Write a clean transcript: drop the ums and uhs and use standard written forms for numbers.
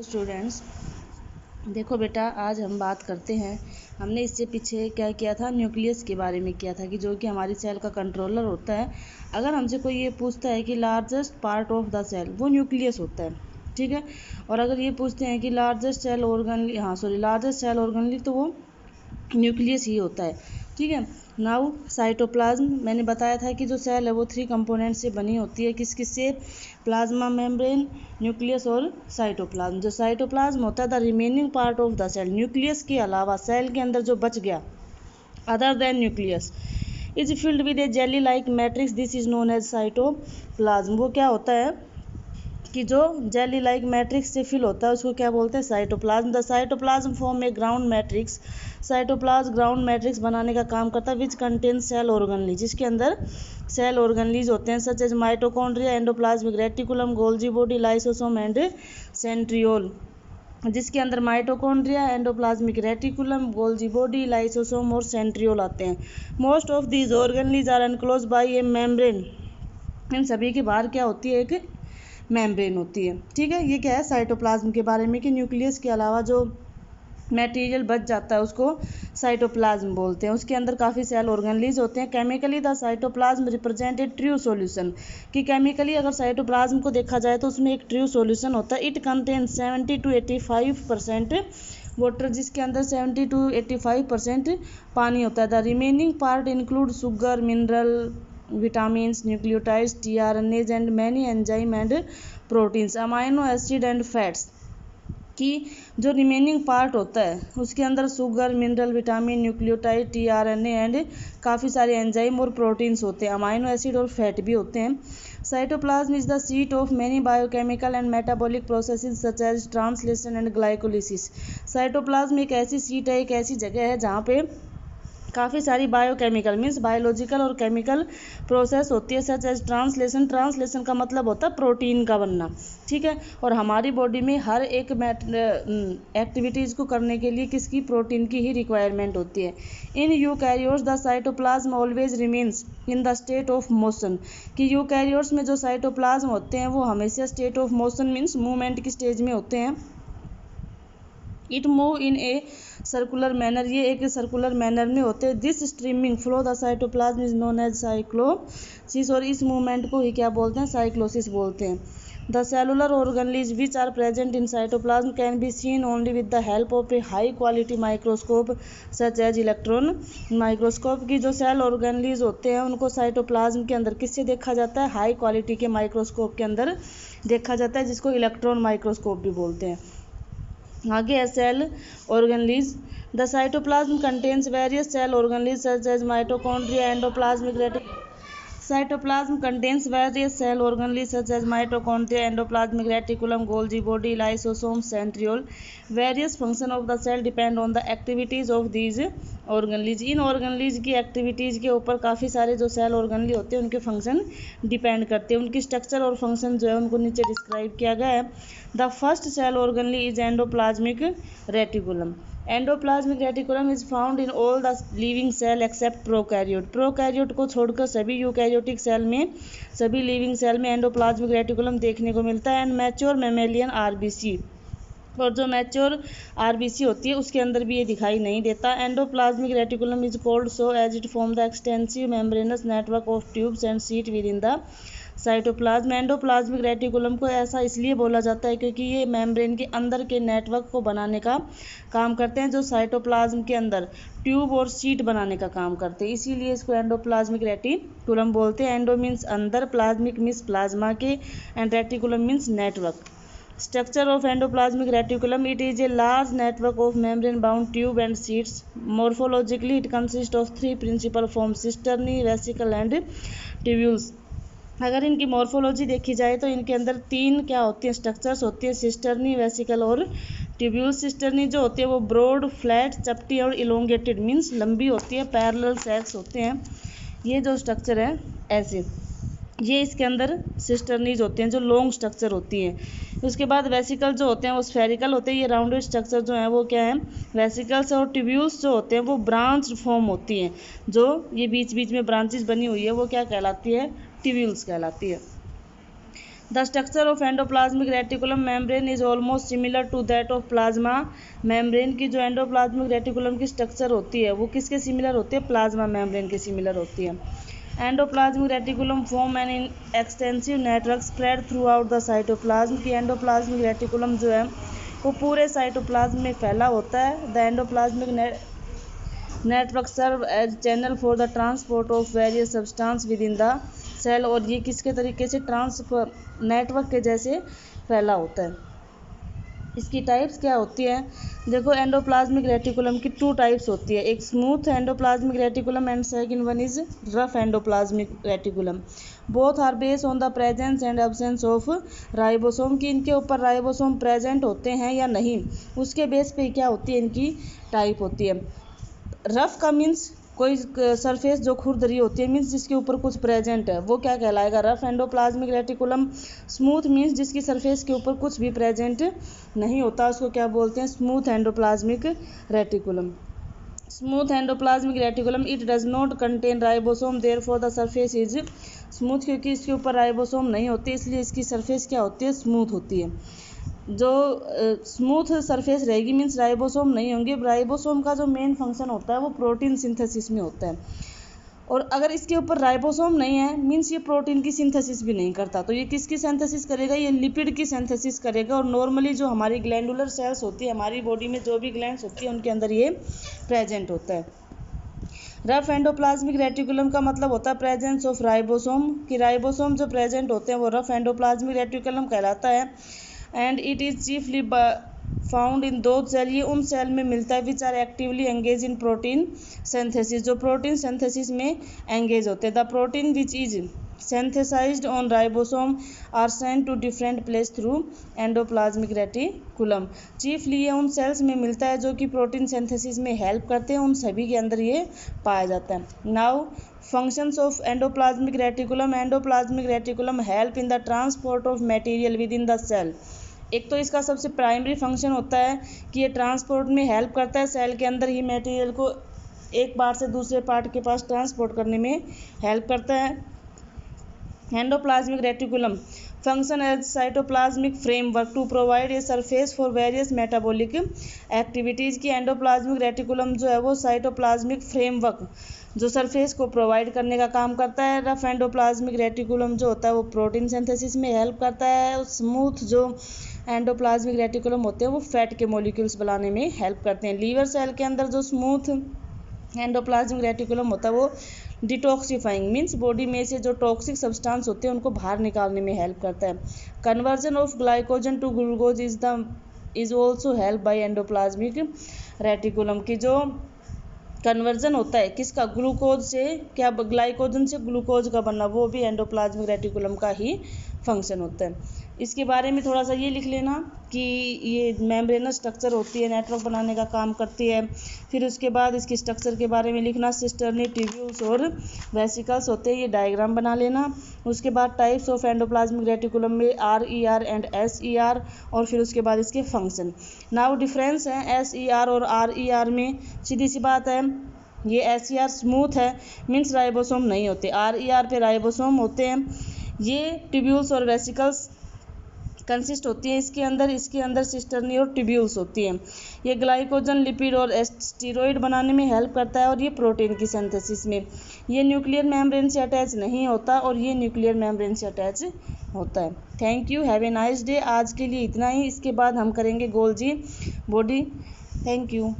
Students, देखो बेटा, आज हम बात करते हैं। हमने इससे पीछे क्या किया था, न्यूक्लियस के बारे में किया था कि जो कि हमारी सेल का कंट्रोलर होता है। अगर हमसे कोई ये पूछता है कि largest part of the cell, वो न्यूक्लियस होता है, ठीक है। और अगर ये पूछते हैं कि लार्जेस्ट सेल ऑर्गनली, तो वो न्यूक्लियस ही होता है, ठीक है। नाउ साइटोप्लाज्म, मैंने बताया था कि जो सेल है वो 3 कंपोनेंट से बनी होती है। किस किस से? प्लाज्मा मेम्ब्रेन, न्यूक्लियस और साइटोप्लाज्म। जो साइटोप्लाज्म होता है the remaining part of the cell, nucleus के अलावा सेल के अंदर जो बच गया other than nucleus is filled with a jelly like matrix, this is known as cytoplasm. वो क्या होता है कि जो जेली लाइक मैट्रिक्स से फिल होता है उसको क्या बोलते हैं? Cytoplasm. The cytoplasm form a ground matrix, cytoplasm ground matrix बनाने का काम करता है, विच कंटेन सेल ऑर्गनली, जिसके अंदर सेल ऑर्गनलीज होते हैं, such as mitochondria, endoplasmic reticulum, Golgi body, lysosome and centriole. जिसके अंदर mitochondria, endoplasmic reticulum, Golgi body, lysosome और सेंट्रियोल आते हैं। Most of these organelles are enclosed by a membrane. इन सभी के बाहर क्या होती है? एक मेम्ब्रेन होती है, ठीक है। ये क्या है साइटोप्लाज्म के बारे में कि न्यूक्लियस के अलावा जो मटेरियल बच जाता है उसको साइटोप्लाज्म बोलते हैं। उसके अंदर काफ़ी सेल ऑर्गनलीज होते हैं। Chemically the cytoplasm represent a true solution, कि केमिकली अगर साइटोप्लाज्म को देखा जाए तो उसमें एक ट्रू सॉल्यूशन होता है। इट कंटेन 70 to 85% वाटर, जिसके अंदर 70 to 85% पानी होता है। The remaining part include sugar, mineral, vitamins, nucleotides, tRNAs and many enzyme and proteins, amino acid and fats। कि जो रिमेनिंग पार्ट होता है उसके अंदर sugar, mineral, vitamin, nucleotide, tRNA and काफ़ी सारे एंजाइम और प्रोटीन्स होते हैं, अमाइनो एसिड और फैट भी होते हैं। Cytoplasm is the seat of many biochemical and metabolic processes such as translation and glycolysis. Cytoplasm एक ऐसी सीट है, एक ऐसी जगह है जहाँ पे काफ़ी सारी बायोकेमिकल मीन्स बायोलॉजिकल और केमिकल प्रोसेस होती है, सच एज ट्रांसलेशन। ट्रांसलेशन का मतलब होता है प्रोटीन का बनना, ठीक है। और हमारी बॉडी में हर एक एक्टिविटीज़ को करने के लिए किसकी? प्रोटीन की ही रिक्वायरमेंट होती है। In eukaryotes the cytoplasm always remains in the state of motion, कि यूकैरियोट्स में जो साइटोप्लाज्म होते हैं वो हमेशा state of motion means movement की स्टेज में होते हैं। It move in a circular manner, ये एक सर्कुलर मैनर में होते हैं। This streaming flow the cytoplasm is known as cyclosis, और इस मूवमेंट को ही क्या बोलते हैं? साइक्लोसिस बोलते हैं। The cellular organelles which are present in cytoplasm can be seen only with the help of a high quality microscope such as electron microscope. की जो सेल ऑर्गनलीज होते हैं उनको साइटोप्लाज्म के अंदर किससे देखा जाता है? हाई क्वालिटी के माइक्रोस्कोप के अंदर देखा जाता है, जिसको इलेक्ट्रॉन माइक्रोस्कोप भी बोलते हैं। आगे है cell organelles. The cytoplasm contains various cell organelles such as mitochondria, endoplasmic reticulum. Cytoplasm contains various cell organelles such as mitochondria, endoplasmic reticulum, Golgi body, lysosome, centriole. Various function of the cell depend on the activities of these organelles. इन organelles की activities के ऊपर काफ़ी सारे जो cell organelle होते हैं उनके फंक्शन डिपेंड करते हैं। उनकी स्ट्रक्चर और फंक्शन जो है उनको नीचे डिस्क्राइब किया गया है। The first cell organelle is endoplasmic reticulum. Endoplasmic reticulum is found in all the living cell except prokaryote. Prokaryote को छोड़कर सभी यूकैरियोटिक सेल में, सभी लिविंग सेल में एंडोप्लाज्मिक रेटिकुलम देखने को मिलता है। एंड मैच्योर मेमेलियन आरबीसी, और जो मैच्योर आरबीसी होती है उसके अंदर भी ये दिखाई नहीं देता। Endoplasmic reticulum is called so as it form the extensive membranous network of tubes and sheet within the cytoplasm. Endoplasmic reticulum को ऐसा इसलिए बोला जाता है क्योंकि ये मेम्ब्रेन के अंदर के नेटवर्क को बनाने का काम करते हैं, जो साइटोप्लाज्म के अंदर ट्यूब और सीट बनाने का काम करते हैं, इसीलिए इसको एंडोप्लाज्मिक रेटिकुलम बोलते हैं। एंडो मीन्स अंदर, प्लाज्मिक मीन्स प्लाज्मा के, and reticulum means network. Structure of endoplasmic reticulum, it is a large network of membrane bound tube and sheets. Morphologically it consists of 3 principal forms, cisternae, vesicle and tubules। अगर इनकी morphology देखी जाए तो इनके अंदर 3 क्या होती हैं? स्ट्रक्चर्स होती है, सिस्टर्नी, वेसिकल और ट्यूब्यूल। सिस्टर्नी जो होती है वो ब्रॉड, फ्लैट, चपटी और इलोंगेटेड मीन्स लंबी होती है, पैरेलल सेल्स होते हैं। ये जो स्ट्रक्चर है ऐसे, ये इसके अंदर सिस्टर्नीज होते हैं जो लॉन्ग स्ट्रक्चर होती हैं। उसके बाद वेसिकल जो होते हैं वो स्फेरिकल होते हैं, ये राउंडेड स्ट्रक्चर जो है वो क्या है? वेसिकल्स। और ट्यूब्यूल्स जो होते हैं वो ब्रांच फॉर्म होती हैं, जो ये बीच बीच में ब्रांचेस बनी हुई है वो क्या कहलाती है? ट्यूब्यूल्स कहलाती है। The structure of endoplasmic reticulum membrane is almost similar to that of plasma membrane. की जो एंडोप्लाज्मिक रेटिकुलम की स्ट्रक्चर होती है वो किसके सिमिलर होती है, प्लाज्मा मेम्ब्रेन के सिमिलर होती है। Endoplasmic reticulum form an extensive network spread throughout the cytoplasm. की एंडोप्लाज्मिक रेटिकुलम जो है वो पूरे साइटोप्लाज्म में फैला होता है। The endoplasmic network serve as channel for the transport of various substance within the cell. और ये किसके तरीके से ट्रांसफर नेटवर्क के जैसे फैला होता है। इसकी टाइप्स क्या होती है, देखो एंडोप्लाज्मिक रेटिकुलम की 2 टाइप्स होती है, एक smooth endoplasmic reticulum and second one is rough endoplasmic reticulum. Both are based on the presence and absence of ribosome. की इनके ऊपर राइबोसोम प्रेजेंट होते हैं या नहीं, उसके बेस पे क्या होती है इनकी टाइप होती है। रफ का मीन्स कोई सरफेस जो खुरदरी होती है, मीन्स जिसके ऊपर कुछ प्रेजेंट है, वो क्या कहलाएगा, rough endoplasmic reticulum. Smooth means जिसकी सरफेस के ऊपर कुछ भी प्रेजेंट नहीं होता, उसको क्या बोलते हैं, smooth endoplasmic reticulum. Smooth endoplasmic reticulum it does not contain ribosome therefore the surface is smooth. क्योंकि इसके ऊपर राइबोसोम नहीं होते इसलिए इसकी सरफेस क्या होती है, स्मूथ होती है। जो स्मूथ सरफेस रहेगी मीन्स राइबोसोम नहीं होंगे। राइबोसोम का जो मेन फंक्शन होता है वो प्रोटीन सिंथेसिस में होता है, और अगर इसके ऊपर राइबोसोम नहीं है मीन्स ये प्रोटीन की सिंथेसिस भी नहीं करता। तो ये किसकी सिंथेसिस करेगा, ये लिपिड की सिंथेसिस करेगा। और नॉर्मली जो हमारी ग्लैंडुलर सेल्स होती है, हमारी बॉडी में जो भी ग्लैंड्स होती है उनके अंदर ये प्रेजेंट होता है। रफ एंडोप्लाज्मिक रेटिकुलम का मतलब होता है प्रेजेंस ऑफ राइबोसोम। कि राइबोसोम जो प्रेजेंट होते हैं वो रफ एंडोप्लाज्मिक रेटिकुलम कहलाता है। And it is chiefly found in those cell, ये उन सेल में मिलता है which are actively engage in protein synthesis, जो प्रोटीन सिंथेसिस में एंगेज होते हैं। The protein which is synthesized on ribosome are sent to different place through endoplasmic reticulum। Chiefly ये उन सेल्स में मिलता है जो कि प्रोटीन सिंथेसिस में हेल्प करते हैं, उन सभी के अंदर ये पाया जाता है। Now functions of endoplasmic reticulum. Endoplasmic reticulum help in the transport of material within the cell. एक तो इसका सबसे प्राइमरी फंक्शन होता है कि ये ट्रांसपोर्ट में हेल्प करता है, सेल के अंदर ही मटेरियल को एक पार्ट से दूसरे पार्ट के पास ट्रांसपोर्ट करने में हेल्प करता है। Endoplasmic reticulum function as cytoplasmic framework to provide a surface for various metabolic activities. की एंडोप्लाज्मिक रेटिकुलम जो है वो साइटोप्लाज्मिक फ्रेमवर्क जो सरफेस को प्रोवाइड करने का काम करता है। रफ एंडोप्लाज्मिक रेटिकुलम जो होता है वो प्रोटीन सिंथेसिस में हेल्प करता है। स्मूथ जो एंडोप्लाज्मिक रेटिकुलम होते हैं वो फैट के मॉलिक्यूल्स बनाने में हेल्प करते हैं। लीवर सेल के अंदर जो स्मूथ एंडोप्लाज्मिक रेटिकुलम होता है वो डिटॉक्सिफाइंग मीन्स बॉडी में से जो टॉक्सिक सब्सटेंस होते हैं उनको बाहर निकालने में हेल्प करता है। Conversion of glycogen to glucose is also help by endoplasmic reticulum. की जो कन्वर्जन होता है किसका, ग्लूकोज से, क्या ग्लाइकोजन से ग्लूकोज का बनना, वो भी एंडोप्लाज्मिक रेटिकुलम का ही फंक्शन होता है। इसके बारे में थोड़ा सा ये लिख लेना कि ये मेम्ब्रेनस स्ट्रक्चर होती है, नेटवर्क बनाने का काम करती है। फिर उसके बाद इसकी स्ट्रक्चर के बारे में लिखना, सिस्टर्नी, ट्यूब्यूल्स और वेसिकल्स होते हैं, ये डायग्राम बना लेना। उसके बाद टाइप्स ऑफ एंडोप्लाज्मिक रेटिकुलम में RER एंड SER, और फिर उसके बाद इसके फंक्शन। नाउ डिफरेंस है SER और RER में, सीधी सी बात है, ये SER स्मूथ है मीन्स राइबोसोम नहीं होते, RER पे राइबोसोम होते हैं। ये ट्यूब्यूल्स और वेसिकल्स कंसिस्ट होती है इसके अंदर सिस्टर्नी और ट्यूब्यूल्स होती हैं। ये ग्लाइकोजन, लिपिड और स्टीरॉइड बनाने में हेल्प करता है, और ये प्रोटीन की सिंथेसिस में। ये न्यूक्लियर मेम्ब्रेन से अटैच नहीं होता और ये न्यूक्लियर मेम्ब्रेन से अटैच होता है। Thank you, have a nice day. आज के लिए इतना ही, इसके बाद हम करेंगे गोल्जी बॉडी। Thank you.